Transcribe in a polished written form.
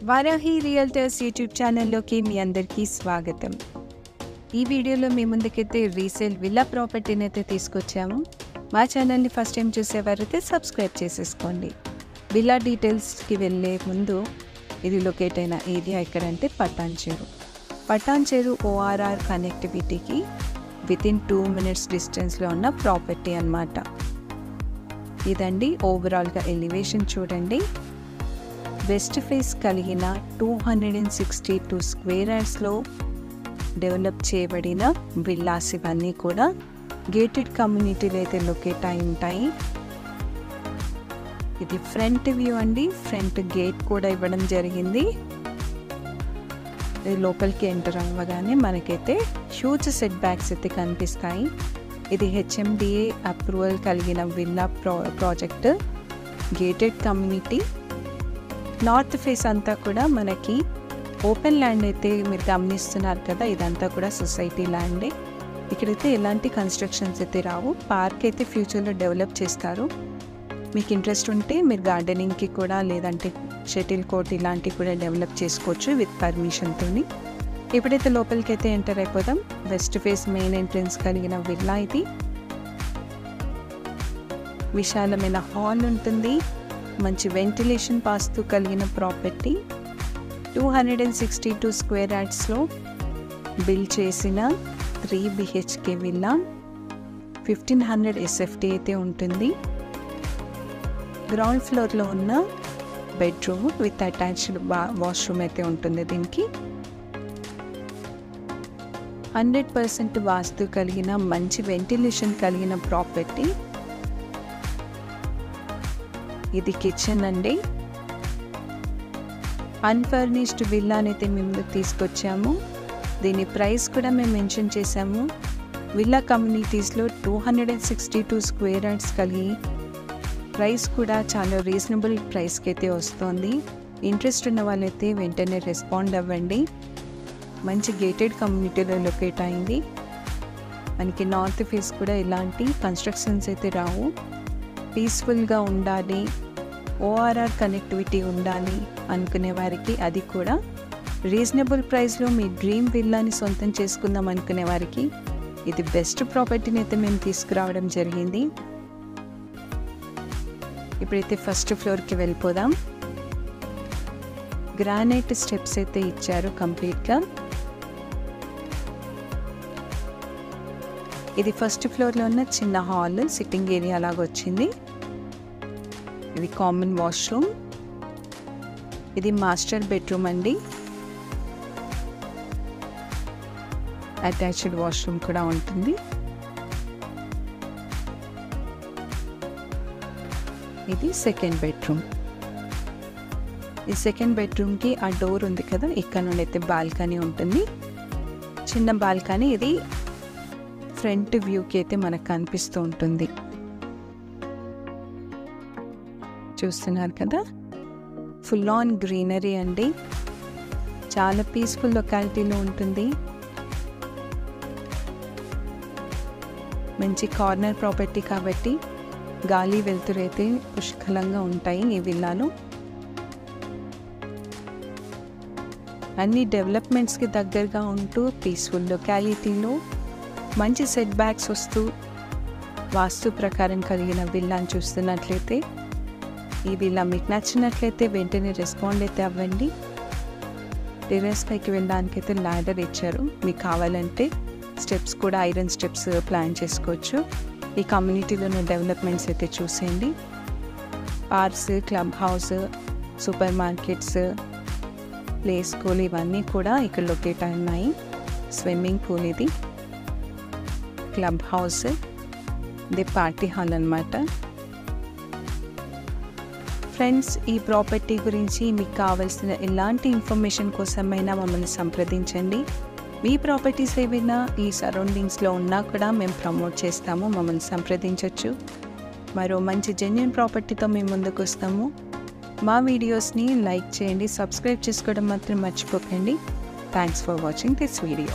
Varahi realtors YouTube ఛానల్లోకి మీ అందరికీ స్వాగతం. ఈ వీడియోలో మీ ముందుకైతే రీసేల్ విల్లా ప్రాపర్టీని అయితే తీసుకొచ్చాము. మా ఛానల్ని ఫస్ట్ టైం చూసేవారైతే సబ్స్క్రైబ్ చేసేసుకోండి. విల్లా డీటెయిల్స్కి వెళ్ళే ముందు ఇది లొకేట్ అయిన ఏరియా ఎక్కడంటే పటాన్ చెరు ORR కనెక్టివిటీకి వితిన్ 2 minutes డిస్టెన్స్లో ఉన్న ప్రాపర్టీ అన్నమాట. ఇదండి ఓవరాల్గా ఎలివేషన్ చూడండి. వెస్ట్ ఫేస్ కలిగిన 262 స్క్వేర్ యార్డ్స్లో డెవలప్ చేయబడిన విల్లాస్ ఇవన్నీ కూడా గేటెడ్ కమ్యూనిటీలో అయితే లొకేట్ అయి ఉంటాయి. ఇది ఫ్రంట్ వ్యూ అండి. ఫ్రంట్ గేట్ కూడా ఇవ్వడం జరిగింది. లోపలికి ఎంటర్ అవ్వగానే మనకైతే హ్యూజ్ సెట్ బ్యాక్స్ అయితే కనిపిస్తాయి. ఇది HMDA అప్రూవల్ కలిగిన villa project, gated community. North face అంతా కూడా మనకి ఓపెన్ ల్యాండ్ అయితే మీరు గమనిస్తున్నారు కదా, ఇదంతా కూడా సొసైటీ ల్యాండే. ఇక్కడైతే ఎలాంటి కన్స్ట్రక్షన్స్ అయితే రావు. పార్క్ అయితే ఫ్యూచర్లో డెవలప్ చేస్తారు. మీకు ఇంట్రెస్ట్ ఉంటే మీరు గార్డెనింగ్కి కూడా లేదంటే షటిల్ కోర్ట్ ఇలాంటివి కూడా డెవలప్ చేసుకోవచ్చు విత్ పర్మిషన్తో. ఇప్పుడైతే లోపలికి అయితే ఎంటర్ అయిపోదాం. వెస్ట్ ఫేస్ మెయిన్ ఎంట్రన్స్ కలిగిన విల్లా ఇది. విశాలమైన హాల్ ఉంటుంది. మంచి వెంటిలేషన్ పాస్తూ కలిగిన ప్రాపర్టీ. 262 స్క్వేర్ యార్డ్స్లో బిల్డ్ చేసిన 3 BHK విల్లా. 1500 SFT అయితే ఉంటుంది. గ్రౌండ్ ఫ్లోర్లో ఉన్న బెడ్రూమ్ విత్ అటాచ్డ్ వాష్రూమ్ అయితే ఉంటుంది. దీనికి 100% వాస్తు కలిగిన మంచి వెంటిలేషన్ కలిగిన ప్రాపర్టీ. ఇది కిచెన్ అండి. అన్ఫర్నిష్డ్ విల్లా అయితే మేము ముందుకు తీసుకొచ్చాము. దీని ప్రైస్ కూడా మేము మెన్షన్ చేసాము. విల్లా కమ్యూనిటీస్లో 262 స్క్వేర్ యార్డ్స్ కలిగి ప్రైస్ కూడా చాలా రీజనబుల్ ప్రైస్కి అయితే వస్తుంది. ఇంట్రెస్ట్ ఉన్న వాళ్ళైతే వెంటనే రెస్పాండ్ అవ్వండి. మంచి గేటెడ్ కమ్యూనిటీలో లొకేట్ అయింది. మనకి నార్త్ ఫేస్ కూడా ఎలాంటి కన్స్ట్రక్షన్స్ అయితే రావు. పీస్ఫుల్గా ఉండాలి, ORR కనెక్టివిటీ ఉండాలి అనుకునే వారికి, అది కూడా రీజనబుల్ ప్రైస్లో మీ డ్రీమ్ విల్లాని సొంతం చేసుకుందాం అనుకునే వారికి ఇది బెస్ట్ ప్రాపర్టీని అయితే మేము తీసుకురావడం జరిగింది. ఇప్పుడైతే ఫస్ట్ ఫ్లోర్కి వెళ్ళిపోదాం. గ్రానైట్ స్టెప్స్ అయితే ఇచ్చారు కంప్లీట్గా. ఇది ఫస్ట్ ఫ్లోర్లో ఉన్న చిన్న హాల్, సిట్టింగ్ ఏరియా లాగా వచ్చింది. ఇది కామన్ వాష్రూమ్. ఇది మాస్టర్ బెడ్రూమ్ అండి. అటాచ్డ్ వాష్రూమ్ కూడా ఉంటుంది. ఇది సెకండ్ బెడ్రూమ్. ఈ సెకండ్ బెడ్రూమ్కి ఆ డోర్ ఉంది కదా, ఇక్కడ నుండి అయితే బాల్కనీ ఉంటుంది. చిన్న బాల్కనీ. ఇది ఫ్రంట్ వ్యూకి అయితే మనకు కనిపిస్తూ ఉంటుంది. చూస్తున్నారు కదా, ఫుల్ ఆన్ గ్రీనరీ అండి. చాలా పీస్ఫుల్ లొకాలిటీలో ఉంటుంది. మంచి కార్నర్ ప్రాపర్టీ కాబట్టి గాలి వెలుతురు అయితే పుష్కలంగా ఉంటాయి ఈ విల్లాలో. అన్ని డెవలప్మెంట్స్కి దగ్గరగా ఉంటూ పీస్ఫుల్ లొకాలిటీలో మంచి సెట్ బ్యాక్స్ వస్తూ వాస్తు ప్రకారం కలిగిన విల్లాని చూస్తున్నట్లయితే, ఈ విల్లా మీకు నచ్చినట్లయితే వెంటనే రెస్పాండ్ అయితే అవ్వండి. టెర్రస్ పైకి వెళ్ళడానికి అయితే ల్యాడర్ ఇచ్చారు. మీకు కావాలంటే స్టెప్స్ కూడా ఐరన్ స్టెప్స్ ప్లాన్ చేసుకోవచ్చు. ఈ కమ్యూనిటీలోని డెవలప్మెంట్స్ అయితే చూసేయండి. Parks, club house, super markets, play school ఇవన్నీ కూడా ఇక్కడ లొకేట్ ఉన్నాయి. స్విమ్మింగ్ పూల్, ఇది క్లబ్ హౌస్, ఇది పార్టీ హాల్ అన్నమాట. ఫ్రెండ్స్, ఈ ప్రాపర్టీ గురించి మీకు కావాల్సిన ఎలాంటి ఇన్ఫర్మేషన్ కోసమైనా మమ్మల్ని సంప్రదించండి. మీ ప్రాపర్టీస్ ఏమైనా ఈ సరౌండింగ్స్లో ఉన్నా కూడా మేము ప్రమోట్ చేస్తాము. మమ్మల్ని సంప్రదించవచ్చు. మరో మంచి జెన్యూన్ ప్రాపర్టీతో మేము ముందుకు వస్తాము. మా వీడియోస్ని లైక్ చేయండి, సబ్స్క్రైబ్ చేసుకోవడం మాత్రం మర్చిపోకండి. Thanks for watching this video.